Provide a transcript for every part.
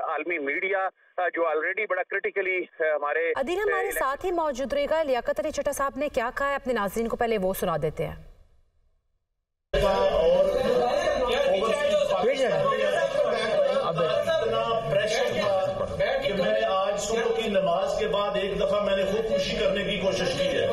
आलमी मीडिया जो ऑलरेडी बड़ा क्रिटिकली हमारे अदील हमारे साथ ही मौजूद रहेगा। लियाकत अली चट्टा साहब ने क्या कहा है अपने नाज़रीन को पहले वो सुना देते हैं। मैंने आज सुबह की नमाज के बाद एक दफा मैंने खुदकुशी करने की कोशिश की है,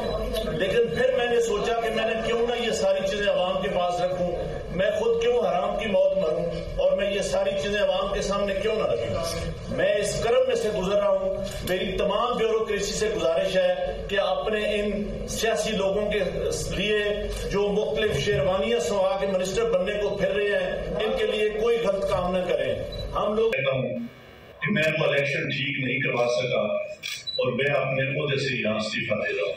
लेकिन फिर मैंने सोचा कि मैंने क्यों ना ये सारी चीजें अवाम के पास रखूं, मैं खुद क्यों हराम की मौत मरूं और मैं ये सारी चीजें अवाम के सामने क्यों ना रखूं। मैं इस कर्म में से गुजर रहा हूं। मेरी तमाम ब्यूरोक्रेसी से गुजारिश है कि अपने इन सियासी लोगों के लिए जो मुख्तलिफ शेरवानियां सवा के मिनिस्टर बनने को फिर रहे हैं, इनके लिए कोई गलत काम न करें। हम लोग कि मैं वो इलेक्शन ठीक नहीं करवा सका और मैं अपने ओहदे से यहाँ इस्तीफा दे रहा हूँ।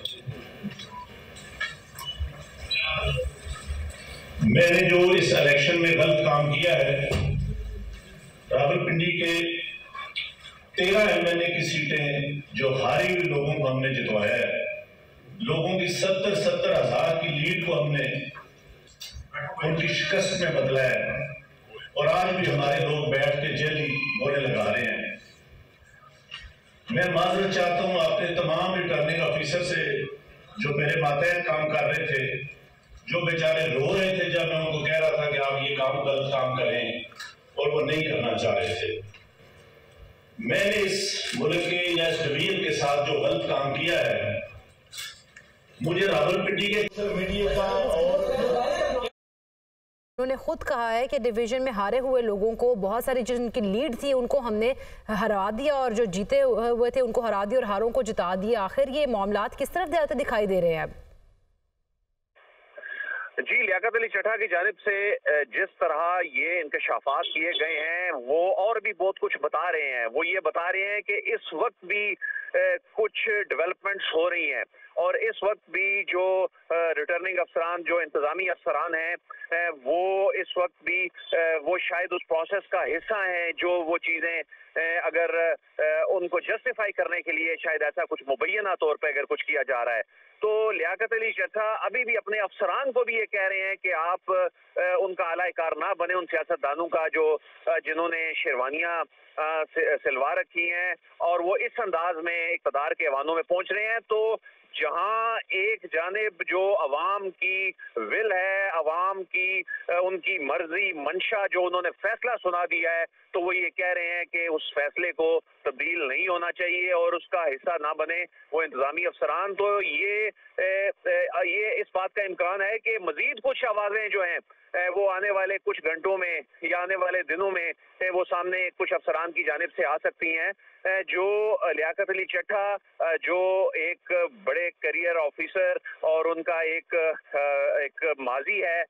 मैंने जो इस इलेक्शन में गलत काम किया है, रावलपिंडी के 13 MNA की सीटें जो हारी हुई लोगों को हमने जितवाया है, लोगों की 70-70 हज़ार की लीड को हमने उनकी शिकस्त में बदला है और आज भी हमारे लोग बैठ के जेली बोले लगा रहे हैं। मैं माजरत चाहता हूं अपने तमाम रिटर्निंग ऑफिसर से जो मेरे मातहत काम कर रहे थे, जो बेचारे रो रहे थे जब मैं उनको कह रहा था कि आप ये काम गलत काम करें और वो नहीं करना चाह रहे थे। मैंने इस मुल्क के या इस डिवीजन के साथ जो गलत काम किया है, मुझे रावलपिंडी के मीडिया का और उन्होंने खुद कहा है कि डिवीजन में हारे हुए लोगों को बहुत सारी जिनकी लीड थी उनको हमने हरा दिया और जो जीते हुए थे उनको हरा दिया और हारों को जिता दिया। आखिर ये मामलात किस तरफ जाते दिखाई दे रहे हैं? जी, लियाकत अली चट्टा की जानिब से जिस तरह ये इंकशाफात किए गए हैं वो और भी बहुत कुछ बता रहे हैं। वो ये बता रहे हैं कि इस वक्त भी कुछ डेवलपमेंट्स हो रही हैं और इस वक्त भी जो रिटर्निंग अफसरान, जो इंतजामी अफसरान हैं, वो इस वक्त भी वो शायद उस प्रोसेस का हिस्सा हैं। जो वो चीज़ें अगर उनको जस्टिफाई करने के लिए शायद ऐसा कुछ मुबैना तौर पर अगर कुछ किया जा रहा है, तो लियाकत अली चट्टा अभी भी अपने अफसरान को भी ये कह रहे हैं कि आप उनका आलाकार ना बने, उन सियासतदानों का जो जिन्होंने शेरवानियां सिलवा रखी हैं और वो इस अंदाज में इक़्तिदार के ऐवानों में पहुंच रहे हैं। तो जहां एक जानिब जो अवाम की विल है, अवाम की उनकी मर्जी मंशा, जो उन्होंने फैसला सुना दिया है, तो वो ये कह रहे हैं कि उस फैसले को तब्दील नहीं होना चाहिए और उसका हिस्सा ना बने वो इंतजामी अफसरान। तो ये इस बात का इम्कान है कि मजीद कुछ आवाजें जो हैं वो आने वाले कुछ घंटों में या आने वाले दिनों में वो सामने कुछ अफसरान की जानिब से आ सकती हैं। जो लियाकत अली चट्टा जो एक बड़े करियर ऑफिसर और उनका एक माजी है,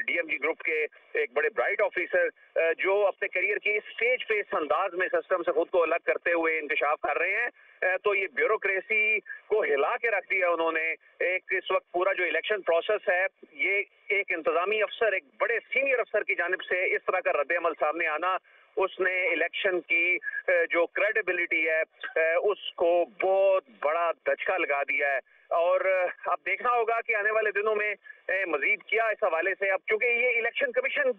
DMG ग्रुप के एक बड़े ब्राइट ऑफिसर, जो अपने करियर की स्टेज पे इस अंदाज में सिस्टम से खुद को अलग करते हुए इंकशाफ कर रहे हैं, तो ये ब्यूरोक्रेसी को हिला के रख दिया उन्होंने। एक इस वक्त पूरा जो इलेक्शन प्रोसेस है, ये एक इंतजामी अफसर, एक बड़े सीनियर अफसर की जानिब से इस तरह का रद्द-ए-अमल सामने आना, उसने इलेक्शन की जो क्रेडिबिलिटी है उसको बहुत बड़ा धचका लगा दिया है। और अब देखना होगा कि आने वाले दिनों में मजीद क्या इस हवाले से, अब चूंकि ये इलेक्शन कमीशन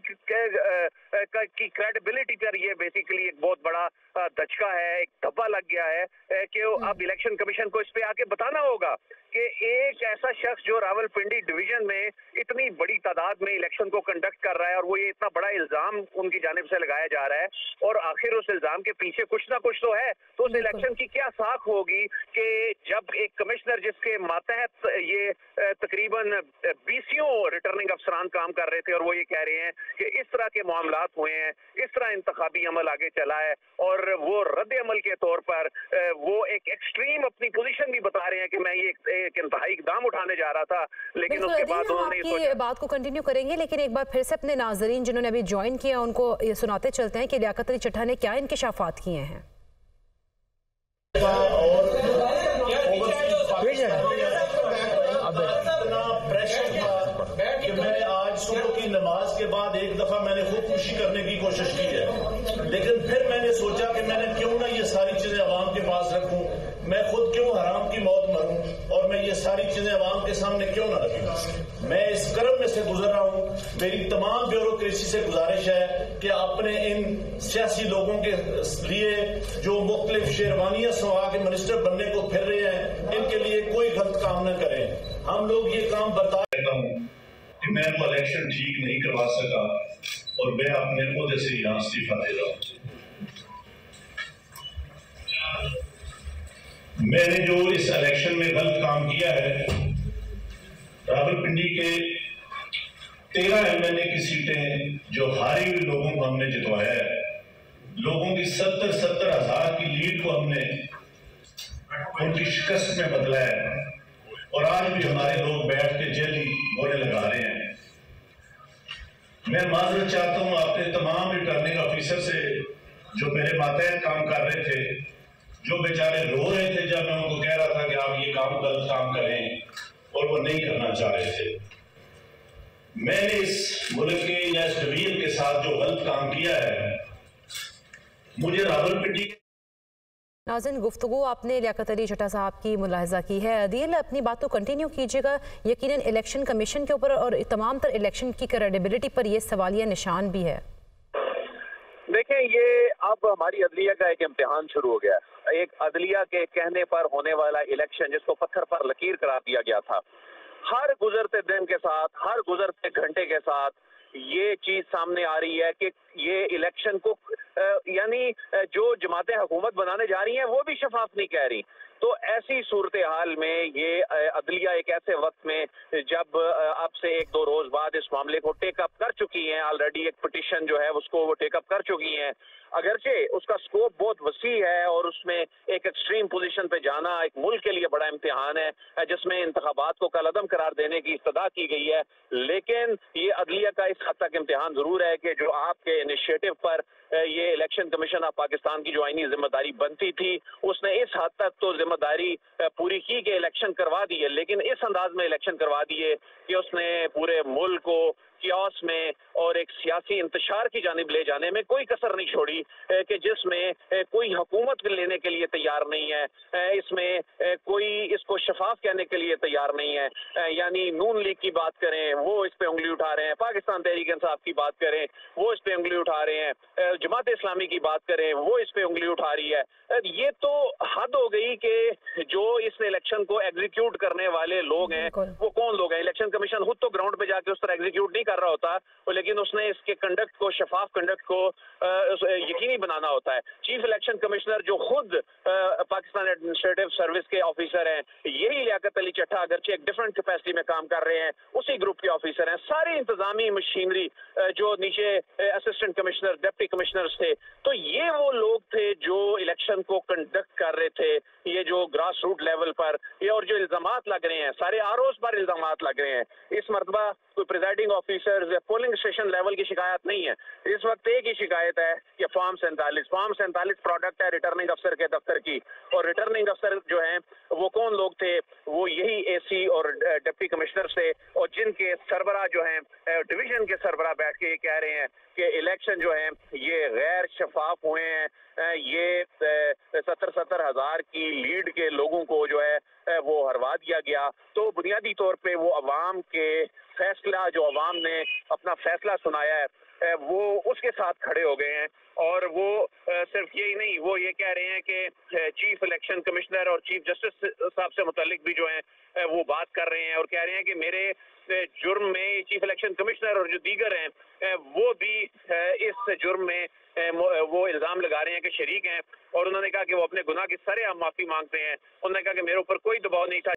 की क्रेडिबिलिटी पर ये बेसिकली एक बहुत बड़ा धचका है, एक धब्बा लग गया है कि अब इलेक्शन कमीशन को इस पे आके बताना होगा कि एक ऐसा शख्स जो रावलपिंडी डिवीजन में इतनी बड़ी तादाद में इलेक्शन को कंडक्ट कर रहा है और वो ये इतना बड़ा इल्जाम उनकी जानिब से लगाया जा रहा है और आखिर उस इल्जाम के पीछे कुछ ना कुछ तो है, तो उस इलेक्शन की क्या साख होगी कि जब एक कमिश्नर जिसके मातहत ये तकरीबन 20 रिटर्निंग अफसरान काम कर रहे थे और वो ये कह रहे हैं कि इस तरह के मामलात हुए हैं, इस तरह इंतखाबी अमल आगे चला है और वो रद्द अमल के तौर पर वो एक एक्सट्रीम अपनी पोजीशन भी बता रहे हैं कि मैं ये एक इंतहाई इकदाम उठाने जा रहा था, लेकिन उसके बाद उन्होंने आपकी बात को कंटिन्यू करेंगे, लेकिन एक बार फिर से अपने नाजरीन जिन्होंने अभी ज्वाइन किया उनको ये सुनाते चलते हैं कि लियाकत अली चट्टा ने क्या इंकशाफात किए हैं। मैंने आज सुबह की नमाज के बाद एक दफा मैंने खुदकुशी करने की कोशिश की है, लेकिन फिर मैंने सोचा कि मैंने क्यों ना ये सारी चीजें अवाम के पास रखूं, मैं खुद क्यों हराम की मौत मरूं और मैं ये सारी चीजें अवाम के सामने क्यों ना रखूं। मैं इस कर्म में से गुजर रहा हूं। मेरी तमाम ब्यूरोक्रेसी से गुजारिश है कि अपने इन सियासी लोगों के लिए जो मुख्तलिफ शेरवानियां सवा के मिनिस्टर बनने को फिर रहे हैं, इनके लिए कोई गलत काम न करें। हम लोग ये काम बता देता हूं कि मैं वो इलेक्शन ठीक नहीं करवा सका और मैं अपने ओहदे से यहां इस्तीफा दे रहा हूं। मैंने जो इस इलेक्शन में गलत काम किया है, रावलपिंडी के 13 एमएलए की सीटें जो हारी हुई लोगों को हमने जितवाया है, लोगों की 70-70 हजार की लीड को हमने उनकी शिकस्त में बदला है और आज भी हमारे लोग बैठ के जेली मोहरे लगा रहे हैं। मैं माजरत चाहता हूं अपने तमाम रिटर्निंग ऑफिसर से जो मेरे मातहत काम कर रहे थे, जो बेचारे रो रहे थे जब मैं उनको कह रहा था कि आप ये काम गलत काम करें और वो नहीं करना चाह रहे थे। मैंने इस मुल्क के या इस डिवीजन के साथ जो गलत काम किया है, मुझे रावलपिंडी नाज़रीन, गुफ्तगू आपने लियाकत अली चट्टा साहब की मुलाहिजा की है। अदील, अपनी बात तो कंटिन्यू कीजिएगा। यकीनन इलेक्शन कमीशन के ऊपर और तमाम तर इलेक्शन की क्रेडिबिलिटी पर यह सवालिया निशान भी है। देखें, ये अब हमारी अदलिया का एक इम्तिहान शुरू हो गया है। एक अदलिया के कहने पर होने वाला इलेक्शन जिसको पत्थर पर लकीर करार दिया गया था, हर गुजरते दिन के साथ, हर गुजरते घंटे के साथ ये चीज सामने आ रही है कि ये इलेक्शन को यानी जो जमातें हुकूमत बनाने जा रही हैं वो भी शफाफ नहीं कह रही। तो ऐसी सूरत हाल में ये अदलिया एक ऐसे वक्त में जब अब से 1-2 रोज बाद इस मामले को टेकअप कर चुकी हैं, ऑलरेडी एक पिटिशन जो है उसको वो टेकअप कर चुकी हैं, अगरचे उसका स्कोप बहुत वसी है और उसमें एक एक्सट्रीम पोजीशन पे जाना एक मुल्क के लिए बड़ा इम्तिहान है जिसमें इंतखाबात को कलअदम करार देने की इस्तदा की गई है। लेकिन ये अदलिया का इस हद तक इम्तिहान जरूर है कि जो आपके इनिशिएटिव पर ये इलेक्शन कमीशन ऑफ पाकिस्तान की जो आईनी जिम्मेदारी बनती थी, उसने इस हद तक तो जिम्मेदारी पूरी की कि इलेक्शन करवा दी है, लेकिन इस अंदाज में इलेक्शन करवा दिए कि उसने पूरे मुल्क को कियास में और एक सियासी इंतशार की जानिब ले जाने में कोई कसर नहीं छोड़ी कि जिसमें कोई हुकूमत लेने के लिए तैयार नहीं है, इसमें कोई इसको शफाफ कहने के लिए तैयार नहीं है। यानी नून लीग की बात करें वो इस पे उंगली उठा रहे हैं, पाकिस्तान तहरीक इंसाफ की बात करें वो इस पे उंगली उठा रहे हैं, जमात इस्लामी की बात करें वो इस पे उंगली उठा रही है। ये तो हद हो गई कि जो इस इलेक्शन को एग्जीक्यूट करने वाले लोग हैं वो कौन लोग हैं। इलेक्शन कमीशन खुद तो ग्राउंड पे जाके उस तरह एग्जीक्यूट नहीं कर रहा होता, लेकिन उसने इसके कंडक्ट को, शफाफ कंडक्ट को यकीनी बनाना होता है। चीफ इलेक्शन कमिश्नर जो खुद पाकिस्तान एडमिनिस्ट्रेटिव सर्विस के ऑफिसर हैं, यही लियाकत अली चट्टा अगरचे एक डिफरेंट कैपेसिटी में काम कर रहे हैं, उसी ग्रुप के ऑफिसर हैं। सारी इंतजामी मशीनरी जो नीचे असिस्टेंट कमिश्नर, डिप्टी कमिश्नर्स थे, तो ये वो लोग थे जो इलेक्शन को कंडक्ट कर रहे थे। ये जो ग्रास रूट लेवल पर ये और जो इल्जामात लग रहे हैं, सारे आरओज पर इल्जामात लग रहे हैं। इस मरतबा कोई प्रिजाइडिंग ऑफिसर्स या पोलिंग स्टेशन लेवल की शिकायत नहीं है। इस वक्त एक ही शिकायत है कि फॉर्म 47 प्रोडक्ट है रिटर्निंग अफसर के दफ्तर की, और रिटर्निंग अफसर जो हैं वो कौन लोग थे, वो यही एसी और डिप्टी कमिश्नर थे, और जिनके सरबराह जो हैं डिवीजन के सरबराह बैठ के ये कह रहे हैं कि इलेक्शन जो है ये गैर शफाफ हुए हैं। ये 70 हजार की लीड के लोगों को जो है वो हरवा दिया गया। तो बुनियादी तौर पे वो अवाम के फैसला, जो अवाम ने अपना फैसला सुनाया है, वो उसके साथ खड़े हो गए हैं। और वो सिर्फ यही नहीं, वो ये कह रहे हैं कि चीफ इलेक्शन कमिश्नर और चीफ जस्टिस साहब से मुतालिक भी जो हैं वो बात कर रहे हैं और कह रहे हैं कि मेरे जुर्म में चीफ इलेक्शन कमिश्नर और जो दीगर हैं वो भी इस जुर्म में वो इल्जाम लगा रहे हैं कि शरीक हैं। और उन्होंने कहा कि वो अपने गुनाह की सरेआम माफी मांगते हैं। उन्होंने कहा कि मेरे ऊपर कोई दबाव नहीं था।